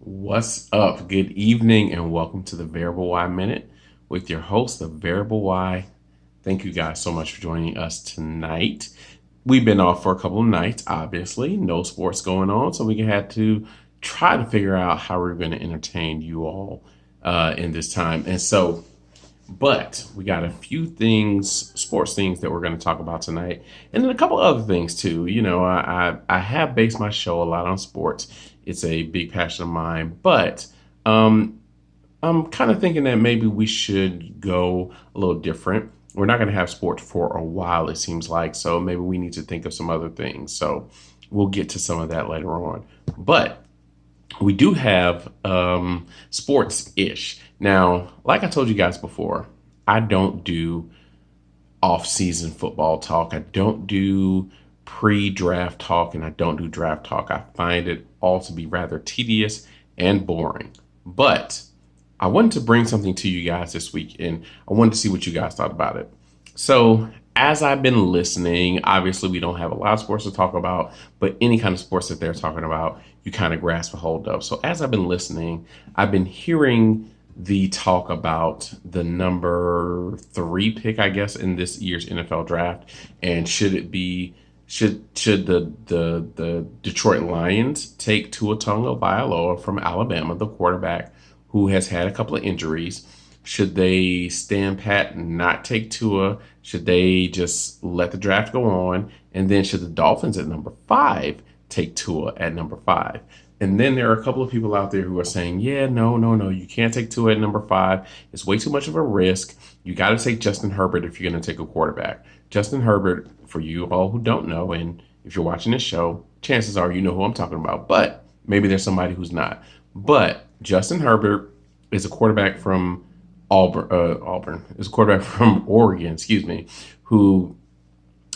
What's up? Good evening and welcome to the Variable Y Minute with your host, the Variable Y. Thank you guys so much for joining us tonight. We've been off for a couple of nights, obviously, no sports going on, so we had to try to figure out how we're going to entertain you all in this time. But we got a few things, sports things that we're going to talk about tonight, and then a couple other things too. I have based my show a lot on sports. It's a big passion of mine, but um, I'm kind of thinking that maybe we should go a little different. We're not going to have sports for a while, it seems like, so maybe we need to think of some other things. So we'll get to some of that later on. But we do have sports ish. Now, like I told you guys before, I don't do off season football talk. I don't do pre draft talk and I don't do draft talk. I find it all to be rather tedious and boring. But I wanted to bring something to you guys this week and I wanted to see what you guys thought about it. So, as I've been listening, obviously we don't have a lot of sports to talk about, but any kind of sports that they're talking about, you kind of grasp a hold of. So, as I've been listening, I've been hearing the talk about the number three pick, I guess, in this year's NFL draft, and should it be should the Detroit Lions take Tua Tagovailoa from Alabama, the quarterback who has had a couple of injuries? Should they stand pat and not take Tua? Should they just let the draft go on? And then should the Dolphins at number five take Tua at number five? And then there are a couple of people out there who are saying, yeah, no, you can't take Tua at number five. It's way too much of a risk. You got to take Justin Herbert if you're going to take a quarterback. Justin Herbert, for you all who don't know, and if you're watching this show, chances are you know who I'm talking about, but maybe there's somebody who's not. But Justin Herbert is a quarterback from Auburn is a quarterback from Oregon, excuse me, who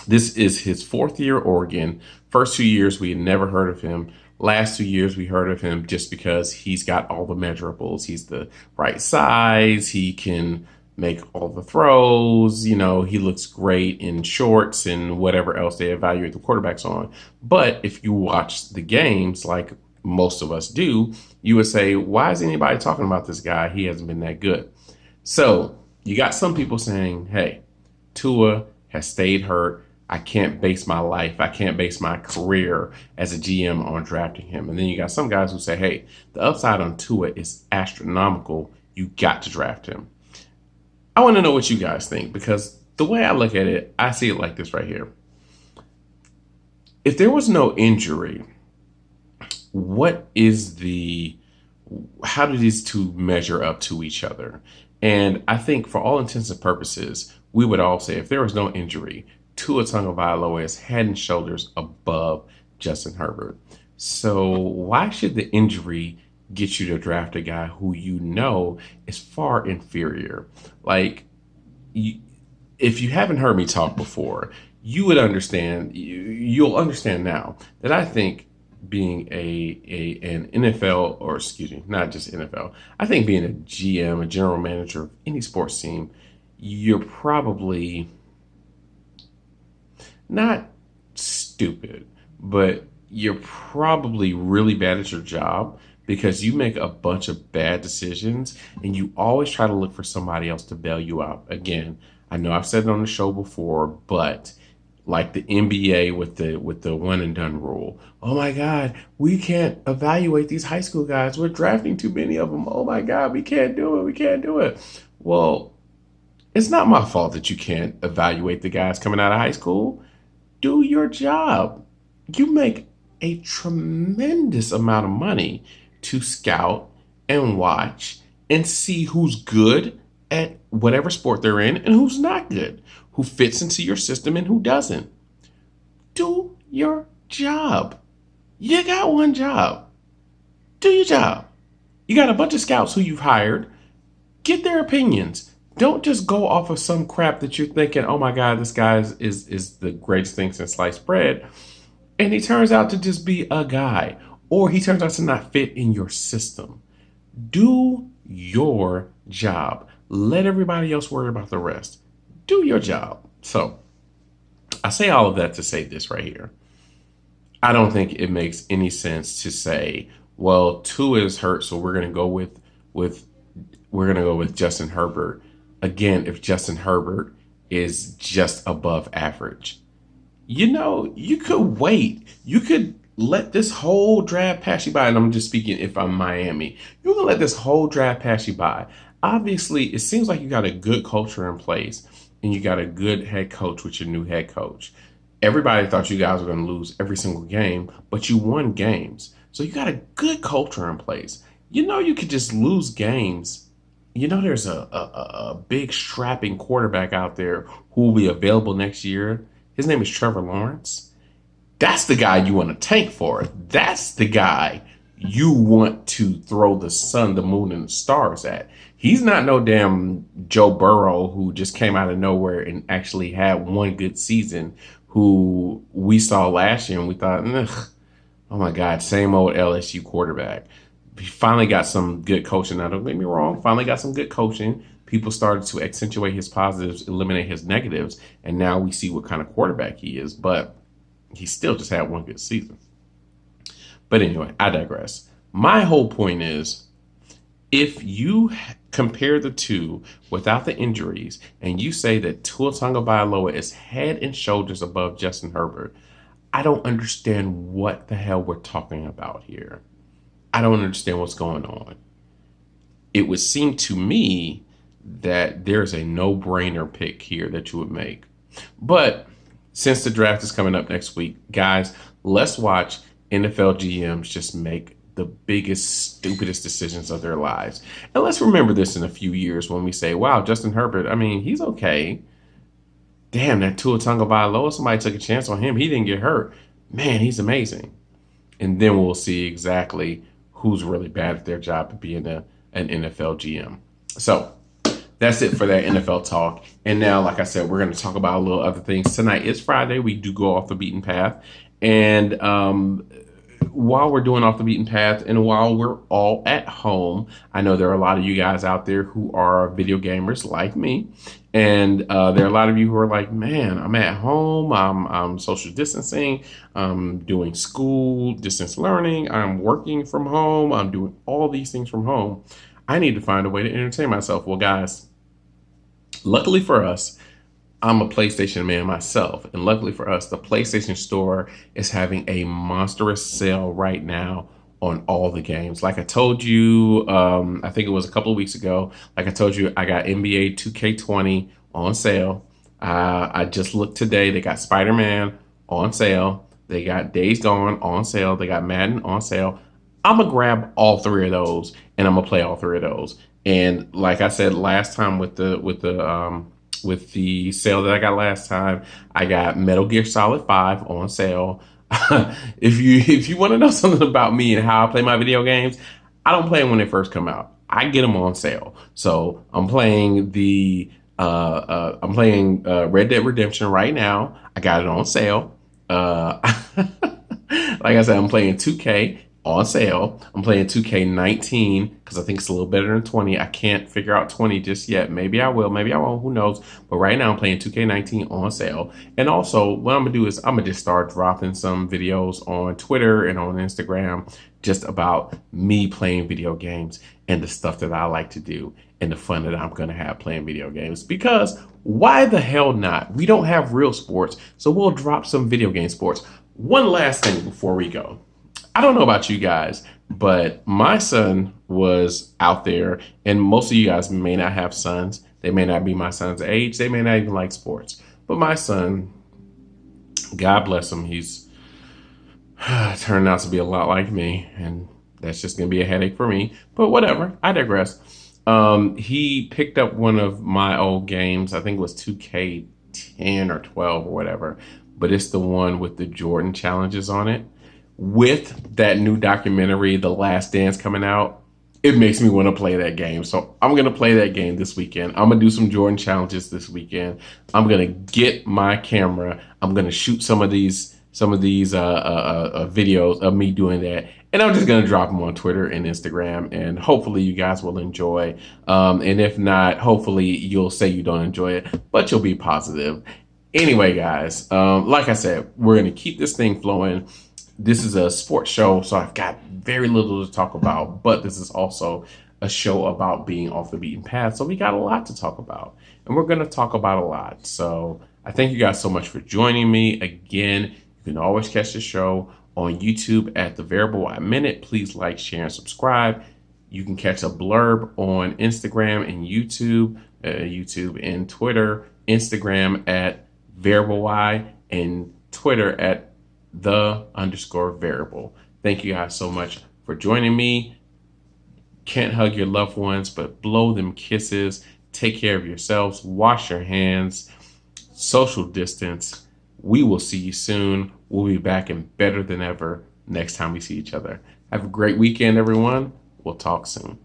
this is his fourth year at Oregon. First 2 years, we had never heard of him. Last 2 years, we heard of him just because he's got all the measurables. He's the right size. He can make all the throws. He looks great in shorts and whatever else they evaluate the quarterbacks on. But if you watch the games like most of us do, you would say, why is anybody talking about this guy? He hasn't been that good. So you got some people saying, hey, Tua has stayed hurt. I can't base my life, I can't base my career as a GM on drafting him. And then you got some guys who say, hey, the upside on Tua is astronomical. You got to draft him. I want to know what you guys think because the way I look at it, I see it like this right here. If there was no injury, what is how do these two measure up to each other? And I think for all intents and purposes, we would all say if there was no injury, Tua Tagovailoa is head and shoulders above Justin Herbert. So why should the injury get you to draft a guy who you know is far inferior? Like, you, if you haven't heard me talk before, you would understand. You'll understand now that I think being an NFL, or excuse me, not just NFL. I think being a GM, a general manager of any sports team, you're probably not stupid, but you're probably really bad at your job because you make a bunch of bad decisions and you always try to look for somebody else to bail you out. Again, I know I've said it on the show before, but like the NBA with the one and done rule. Oh my God, we can't evaluate these high school guys. We're drafting too many of them. Oh my God, we can't do it. We can't do it. Well, it's not my fault that you can't evaluate the guys coming out of high school. Do your job. You make a tremendous amount of money to scout and watch and see who's good at whatever sport they're in and who's not good, who fits into your system and who doesn't. Do your job. You got one job. Do your job. You got a bunch of scouts who you've hired. Get their opinions. Don't just go off of some crap that you're thinking, oh my God, this guy is the greatest thing since sliced bread. And he turns out to just be a guy, or he turns out to not fit in your system. Do your job. Let everybody else worry about the rest. Do your job. So I say all of that to say this right here. I don't think it makes any sense to say, Well, Tua is hurt, so with we're gonna go with Justin Herbert. Again, if Justin Herbert is just above average, you could wait. You could let this whole draft pass you by. And I'm just speaking if I'm Miami. You can let this whole draft pass you by. Obviously, it seems like you got a good culture in place and you got a good head coach with your new head coach. Everybody thought you guys were going to lose every single game, but you won games. So you got a good culture in place. You could just lose games. There's a big strapping quarterback out there who will be available next year. His name is Trevor Lawrence. That's the guy you want to tank for. That's the guy you want to throw the sun, the moon, and the stars at. He's not no damn Joe Burrow who just came out of nowhere and actually had one good season, who we saw last year and we thought, ugh, oh my God, same old LSU quarterback. He finally got some good coaching. Now, don't get me wrong, finally got some good coaching. People started to accentuate his positives, eliminate his negatives, and now we see what kind of quarterback he is. But he still just had one good season. But anyway, I digress. My whole point is, if you compare the two without the injuries and you say that Tua Tagovailoa is head and shoulders above Justin Herbert, I don't understand what the hell we're talking about here. I don't understand what's going on. It would seem to me that there's a no-brainer pick here that you would make. But since the draft is coming up next week, guys, let's watch NFL GMs just make the biggest, stupidest decisions of their lives. And let's remember this in a few years when we say, wow, Justin Herbert, I mean, he's okay. Damn, that Tua Tagovailoa, somebody took a chance on him. He didn't get hurt. Man, he's amazing. And then we'll see exactly who's really bad at their job at being an NFL GM. So that's it for that NFL talk. And now, like I said, we're going to talk about a little other things. Tonight is Friday. We do go off the beaten path. And while we're doing off the beaten path and while we're all at home, I know there are a lot of you guys out there who are video gamers like me. And there are a lot of you who are like, man, I'm at home. I'm social distancing. I'm doing school, distance learning. I'm working from home. I'm doing all these things from home. I need to find a way to entertain myself. Well, guys, luckily for us, I'm a PlayStation man myself. And luckily for us, the PlayStation Store is having a monstrous sale right now on all the games. Like I told you, I think it was a couple of weeks ago, like I told you, I got NBA 2K20 on sale. I just looked today. They got Spider-Man on sale. They got Days Gone on sale. They got Madden on sale. I'm going to grab all three of those and I'm going to play all three of those. And like I said last time with the sale that I got last time, I got Metal Gear Solid 5 on sale. If you want to know something about me and how I play my video games, I don't play them when they first come out. I get them on sale. So I'm playing Red Dead Redemption right now. I got it on sale. Like I said, I'm playing 2K on sale. I'm playing 2K19 because I think it's a little better than 20. I can't figure out 20 just yet. Maybe I will, maybe I won't, who knows. But right now I'm playing 2K19 on sale. And also what I'm gonna do is I'm gonna just start dropping some videos on Twitter and on Instagram just about me playing video games and the stuff that I like to do and the fun that I'm gonna have playing video games. Because why the hell not? We don't have real sports, so we'll drop some video game sports. One last thing before we go. I don't know about you guys, but my son was out there, and most of you guys may not have sons. They may not be my son's age. They may not even like sports. But my son, God bless him, he's turned out to be a lot like me, and that's just going to be a headache for me. But whatever, I digress. He picked up one of my old games. I think it was 2K10 or 12 or whatever, but it's the one with the Jordan challenges on it. With that new documentary, The Last Dance, coming out, it makes me want to play that game. So I'm going to play that game this weekend. I'm going to do some Jordan challenges this weekend. I'm going to get my camera. I'm going to shoot some of these videos of me doing that. And I'm just going to drop them on Twitter and Instagram. And hopefully you guys will enjoy. And if not, hopefully you'll say you don't enjoy it, but you'll be positive. Anyway, guys, like I said, we're going to keep this thing flowing. This is a sports show, so I've got very little to talk about, but this is also a show about being off the beaten path. So we got a lot to talk about, and we're going to talk about a lot. So I thank you guys so much for joining me. Again, you can always catch the show on YouTube at the Variable Y Minute. Please like, share, and subscribe. You can catch a blurb on Instagram and YouTube and Twitter. Instagram at Variable Y and Twitter at _variable. Thank you guys so much for joining me. Can't hug your loved ones, but blow them kisses. Take care of yourselves. Wash your hands. Social distance. We will see you soon. We'll be back and better than ever next time we see each other. Have a great weekend, everyone. We'll talk soon.